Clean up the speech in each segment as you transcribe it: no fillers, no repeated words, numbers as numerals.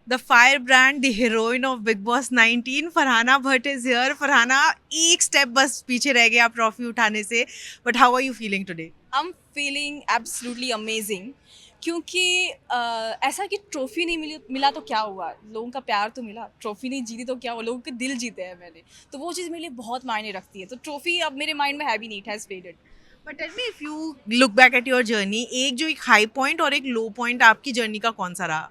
The firebrand, the heroine of Big Boss 19, Farhana Bhatt is here. Farhana, एक step बस पीछे रह गए आप ट्रॉफी उठाने से. But how are you feeling today? I am feeling absolutely amazing क्योंकि ऐसा कि ट्रॉफी नहीं मिला तो क्या हुआ, लोगों का प्यार तो मिला। ट्रॉफी नहीं जीती तो क्या हुआ, लोगों के दिल जीते हैं मैंने। तो वो चीज़ मेरे लिए बहुत मायने रखती है। तो ट्रॉफी अब मेरे माइंड में है भी नहीं, it has faded. But tell me if you look back at your journey, एक जो एक हाई पॉइंट और एक लो पॉइंट आपकी जर्नी का कौन सा रहा?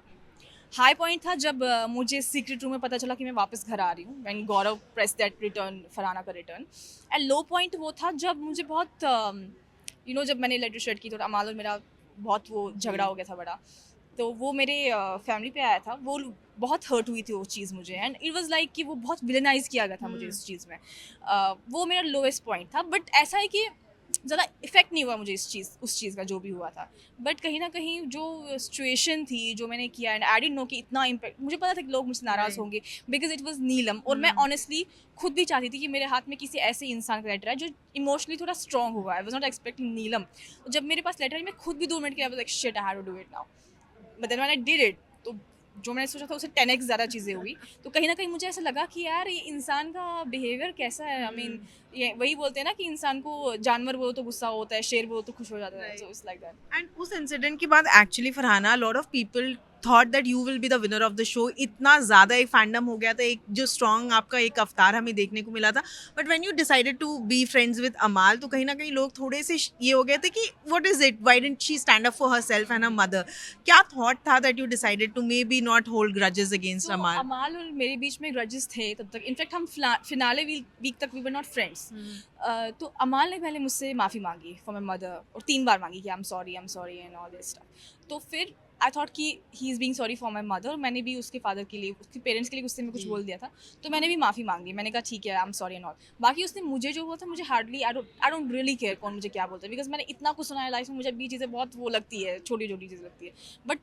हाई पॉइंट था जब मुझे सीक्रेट रूम में पता चला कि मैं वापस घर आ रही हूँ, when Gaurav press that return, Farhana का रिटर्न। एंड लो पॉइंट वो था जब मुझे बहुत जब मैंने लेटर शेड की तो अमाल और मेरा बहुत वो झगड़ा हो गया था बड़ा। तो वो मेरे फैमिली पे आया था, वो बहुत हर्ट हुई थी वो चीज़ मुझे। एंड इट वाज लाइक कि वो बहुत विलेनाइज किया गया था मुझे इस चीज़ में। वो मेरा लोएस्ट पॉइंट था। बट ऐसा है कि ज़्यादा इफेक्ट नहीं हुआ मुझे उस चीज़ का जो भी हुआ था। बट कहीं ना कहीं जो सिचुएशन थी, जो मैंने किया, एंड आई डिडंट नो कि इतना इम्पैक्ट, मुझे पता था कि लोग मुझसे नाराज़ Right. होंगे बिकॉज इट वाज नीलम। और मैं ऑनेस्टली खुद भी चाहती थी कि मेरे हाथ में किसी ऐसे इंसान का लेटर है जो इमोशनली थोड़ा स्ट्रॉन्ग हुआ। आई वाज नॉट एक्सपेक्टिंग नीलम। तो जब मेरे पास लेटर है, मैं खुद भी 2 मिनट के I was like shit, I have to do it now. But then when I did it, तो जो मैंने सोचा था उससे 10x ज़्यादा चीज़ें हुई। तो कहीं ना कहीं मुझे ऐसा लगा कि यार ये इंसान का बिहेवियर कैसा है। आई मीन ये वही बोलते हैं ना कि इंसान को जानवर बोलो तो गुस्सा होता है, शेर बोलो तो खुश हो जाता है। So it's like that. And उस इंसिडेंट के बाद actually Farhana lot of people thought that you will be the winner of the show. इतना ज़्यादा एक फैंडम हो गया था, एक जो स्ट्रॉन्ग आपका एक अवतार हमें देखने को मिला था. But when you decided to be friends with Amaal, तो कहीं ना कहीं लोग थोड़े से ये हो गए थे कि what is it, why didn't she stand up for herself and her mother. क्या थॉट था that you decided to maybe not hold grudges against तो अमाल? अमाल और मेरे बीच में ग्रजेस थे तब तक। इनफैक्ट हम फिनाले वीक तक वी वर नॉट फ्रेंड्स। तो अमाल ने पहले मुझसे माफ़ी मांगी फॉर माई मदर, और 3 बार मांगी कि I am sorry and all this stuff. तो फिर आई थॉट कि he is being sorry for my mother. मैंने भी उसके फादर के लिए, उसके पेरेंट्स के लिए गुस्से में कुछ बोल दिया था। तो मैंने भी माफ़ी मांगी, मैंने कहा ठीक है, I am sorry and all. बाकी उसने मुझे जो हुआ था, मुझे hardly, I don't really care कौन मुझे क्या बोलता है, बिकॉज मैंने इतना कुछ सुना है लाइफ में। मुझे भी चीज़ें बहुत वो लगती है, छोटी छोटी चीज़ें लगती है। But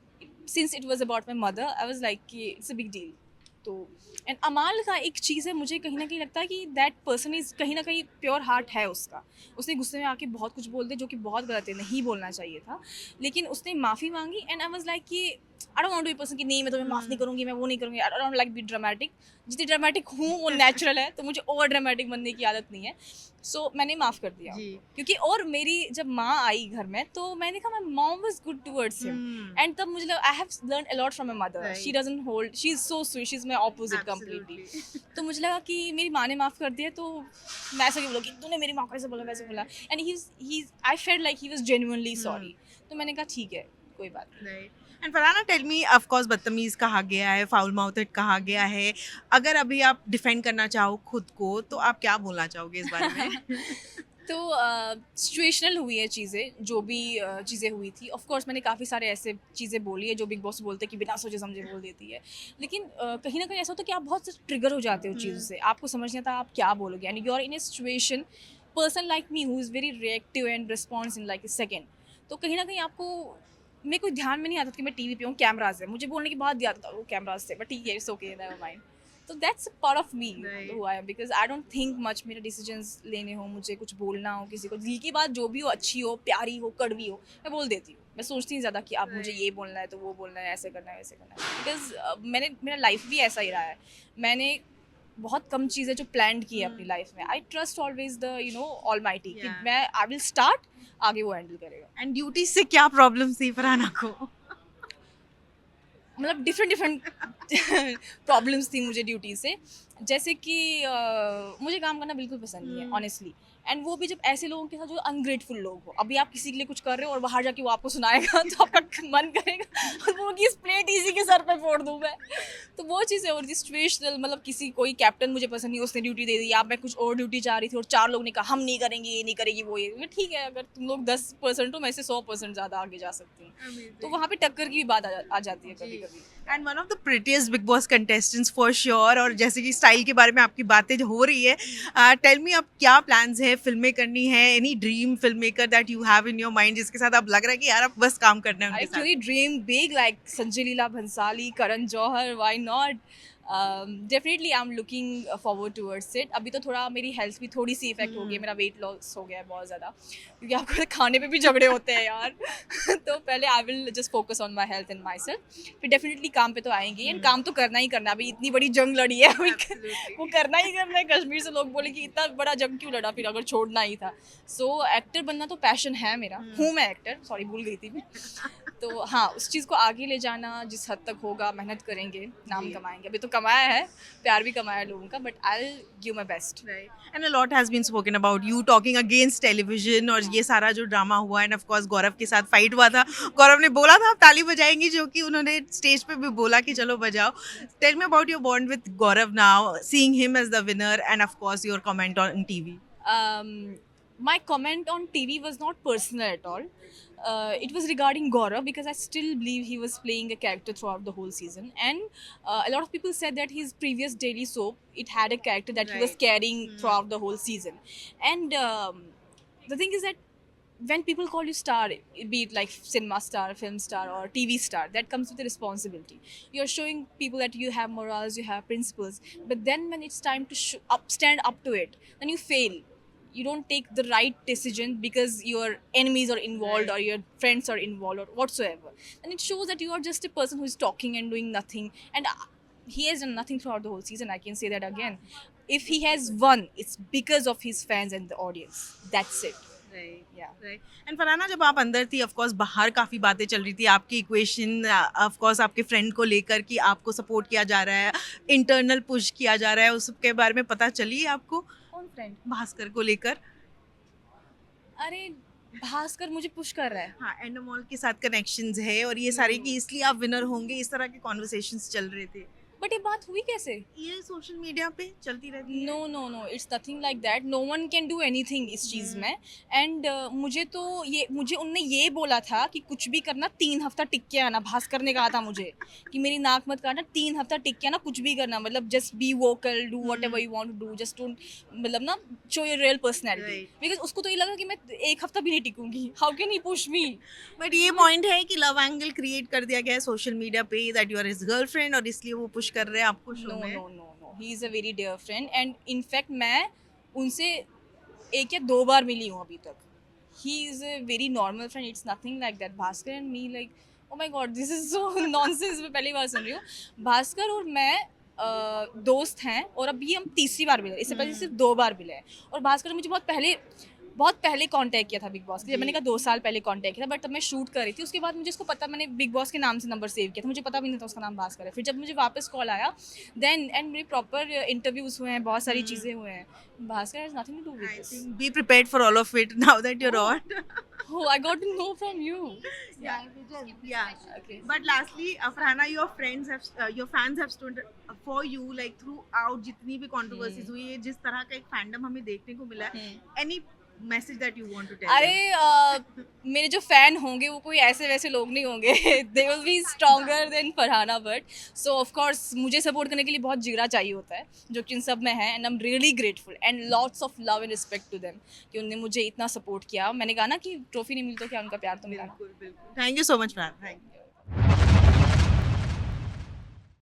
since it was about my mother, I was like कि इट्स अ बिग डील। तो एंड अमाल का एक चीज़ है, मुझे कहीं ना कहीं लगता है कि दैट पर्सन इज़ कहीं ना कहीं प्योर हार्ट है उसका। उसने गुस्से में आके बहुत कुछ बोल दिया जो कि बहुत गलत है, नहीं बोलना चाहिए था। लेकिन उसने माफ़ी मांगी एंड आई वाज लाइक कि I don't want to be person कि नहीं मैं तुम्हें माफ़ नहीं करूँगी, मैं वो नहीं करूँगी। I don't like be dramatic. जितनी ड्रामेटिक हूँ वो नेचुरल है, तो मुझे ओवर ड्रामेटिक बनने की आदत नहीं है। सो मैंने माफ़ कर दिया जी. उनको। क्योंकि और मेरी जब माँ आई घर में, तो मैंने कहा my mom was good towards him. And तब मुझे लगा I have learn a lot from my mother. She doesn't hold, she is so sweet, she is my opposite completely. तो मुझे लगा कि मेरी माँ ने माफ़ कर दिया, तो मैं ऐसा क्यों बोला कि तूने मेरी माँ को ऐसे बोला वैसे बोला। And he I felt like he was genuinely sorry. तो मैंने कहा ठीक है, कोई बात नहीं। Right. And Farhana tell me, of course बदतमीज कहा गया है, फाउल माउथेड कहा गया है. अगर अभी आप डिफेंड करना चाहो खुद को, तो आप क्या बोलना चाहोगे इस बारे में? तो सिचुएशनल हुई है चीज़ें, जो भी चीज़ें हुई थी। ऑफ कोर्स मैंने काफ़ी सारे ऐसे चीज़ें बोली है जो बिग बॉस बोलते हैं कि बिना सोचे समझे बोल देती है। लेकिन कहीं ना कहीं ऐसा होता है कि आप बहुत ट्रिगर हो जाते हो चीज़ों से, आपको समझ नहीं आता आप क्या बोलोगे। And you are in a situation, person like me who is very reactive and response in like a second. तो कहीं ना कहीं आपको, मेरे को ध्यान में नहीं आता था कि मैं टीवी पे हूँ, कैमराज है। मुझे बोलने के बाद याद आता वो कैमराज थे, बट ठीक है, इट्स ओके, नेवर माइंड। तो that's part of me Right. Who I am, because I don't think much. मेरे डिसीजंस लेने हो, मुझे कुछ बोलना हो, किसी को दिल की बात जो भी हो, अच्छी हो, प्यारी हो, कड़वी हो, मैं बोल देती हूँ। मैं सोचती नहीं ज़्यादा कि अब मुझे ये बोलना है तो वो बोलना है, ऐसे करना है वैसे करना है। बिकॉज मेरा लाइफ भी ऐसा ही रहा है। मैंने बहुत कम चीज़ें जो प्लान की है अपनी लाइफ में। I trust always the all mighty कि Yeah. मैं आई विल स्टार्ट, आगे वो हैंडल करेगा। एंड ड्यूटी से क्या प्रॉब्लम थी फरहाना को? मतलब डिफरेंट डिफरेंट प्रॉब्लम्स थी मुझे ड्यूटी से। जैसे कि मुझे काम करना बिल्कुल पसंद नहीं है ऑनेस्टली। एंड वो भी जब ऐसे लोगों के साथ जो अनग्रेटफुल लोग हो। अभी आप किसी के लिए कुछ कर रहे हो और बाहर जाके वो आपको सुनाएगा तो आपका मन करेगा और वो की प्लेट इसी के सर पे फोड़ दूँ मैं। तो वो चीज़ें और सिचुएशनल, मतलब किसी कोई कैप्टन मुझे पसंद नहीं, उसने ड्यूटी दे दी, या मैं कुछ और ड्यूटी चाह रही थी और 4 लोग ने कहा हम नहीं करेंगे, ये नहीं करेगी, वो ये। ठीक है, अगर तुम लोग 10% हो, मैं से 100% ज़्यादा आगे जा सकती हूँ। तो वहाँ पे टक्कर की भी बात आ जाती है कभी कभी। And one of the prettiest big boss contestants for sure. और जैसे कि स्टाइल के बारे में आपकी बातें जो हो रही है, टेल मी अब क्या प्लान्स है, फिल्में करनी है, any dream film maker that you have in your mind जिसके साथ अब लग रहा है कि यार अब बस काम करना है I उनके actually साथ? dream big like Sanjay Leela Bhansali, Karan Johar, why not? Definitely I am looking forward towards it. अभी तो थोड़ा मेरी हेल्थ भी थोड़ी सी इफेक्ट हो गई है, मेरा वेट लॉस हो गया है बहुत ज़्यादा, क्योंकि आपको पता है, खाने पे भी झगड़े होते हैं यार. तो पहले I will just focus on my health and my self, फिर डेफिनेटली काम पे तो आएंगे. एंड काम तो करना ही करना है. अभी इतनी बड़ी जंग लड़ी है अभी, वो करना ही करना है. कश्मीर से लोग बोले कि इतना बड़ा जंग क्यों लड़ा फिर अगर छोड़ना ही था. सो एक्टर बनना तो पैशन है मेरा, हूँ मैं एक्टर, सॉरी भूल गई थी मैं. तो हाँ, उस चीज़ को आगे ले जाना जिस हद तक होगा, मेहनत करेंगे, नाम कमाएंगे. अभी तो कमाया है, प्यार भी कमाया लोगों का, but I will give my best. Right. And a lot has been spoken about you talking against television और ये सारा जो ड्रामा हुआ एंड ऑफ कोर्स गौरव के साथ फाइट हुआ था. गौरव ने बोला था आप ताली बजाएंगी, जो कि उन्होंने स्टेज पे भी बोला कि चलो बजाओ. Tell me about your bond with Gaurav now, seeing him as the winner and of course your comment on TV. My comment on TV was not personal at all. It was regarding Gaurav because I still believe he was playing a character throughout the whole season. And a lot of people said that his previous daily soap, it had a character that he was Right. carrying throughout the whole season. And the thing is that when people call you star, be it like cinema star, film star, or TV star, that comes with a responsibility. You're showing people that you have morals, you have principles. But then when it's time to stand up to it, then you fail. You don't take the right decision because your enemies are involved, Right. or your friends are involved, or whatsoever. And it shows that you are just a person who is talking and doing nothing. And he has done nothing throughout the whole season. I can say that again. If he has won, it's because of his fans and the audience. That's it. Yeah. And Farhana, जब आप अंदर थी of course बाहर काफ़ी बातें चल रही थी आपकी इक्वेशन ऑफ कोर्स आपके फ्रेंड को लेकर कि आपको सपोर्ट किया जा रहा है, इंटरनल पुश किया जा रहा है, उस सबके बारे में पता चली आपको कौन फ्रेंड? भास्कर को लेकर? अरे भास्कर मुझे पुश कर रहा है. हाँ, एंडोमॉल के साथ कनेक्शंस है और ये सारे कि इसलिए आप विनर होंगे, इस तरह के कॉन्वर्सेशंस चल रहे थे. बट ये बात हुई कैसे? ये सोशल मीडिया पे चलती रहती है. No no no, it's nothing like that. No one can do anything इस चीज़ में. एंड मुझे उनने ये बोला था कि कुछ भी करना 3 हफ्ता टिक के आना. भास्कर ने कहा था मुझे कि मेरी नाक मत काटना, 3 हफ्ता टिक के आना, कुछ भी करना, मतलब just be vocal, do whatever you want to do, just don't, मतलब ना, show your real personality. Right. Because उसको तो ये लगा कि मैं 1 हफ्ता भी नहीं टिकूंगी. How can he push me? But ये पॉइंट है कि लव एंगल क्रिएट कर दिया गया है सोशल मीडिया पे that you are his girlfriend और इसलिए वो पुश कर रहे हैं आपको शो नो में. No no no, he is a very dear friend. And in fact मैं उनसे 1 या 2 बार मिली हूँ अभी तक. ही is a very normal friend. It's nothing like that. Bhaskar and me, like, oh my God, this is so nonsense. मैं पहली बार सुन रही हूँ. भास्कर और मैं दोस्त हैं, और अभी हम तीसरी बार मिले. इससे पहले सिर्फ 2 बार मिले हैं. और भास्कर ने मुझे बहुत पहले कांटेक्ट किया था बिग बॉस के. जब मैंने कहा 2 साल पहले कांटेक्ट किया था, बट तब मैं शूट कर रही थी. उसके बाद मुझे इसको पता, मैंने बिग बॉस के नाम से नंबर सेव किया था, मुझे पता भी नहीं था उसका नाम भास्कर है. फिर जब मुझे वापस कॉल आया, देन एंड मेरे प्रॉपर इंटरव्यूज हुए हैं, बहुत सारी चीज़ें हुए हैं. Bhaskar has nothing to do with I this. think be prepared for all of it now that you're on. Oh, I got to know from you. Yeah. Okay. But lastly, Farhana, your fans have stood for you like throughout जितनी भी controversies हुई है, जिस तरह का एक fandom हमें देखने को मिला है. Any message that you want to tell them? अरे मेरे जो फैन होंगे वो कोई ऐसे वैसे लोग नहीं होंगे. They will be stronger than Farhana Bhatt. So of course मुझे सपोर्ट करने के लिए बहुत जिगरा चाहिए होता है, जो कि इन सब में है. And I am really grateful and lots of love and respect to them कि उन्होंने मुझे इतना सपोर्ट किया. मैंने कहा ना कि ट्रॉफी नहीं मिली तो क्या, उनका प्यार तो मिला. बिल्कुल. Thank you so much, Farhana. Thank you.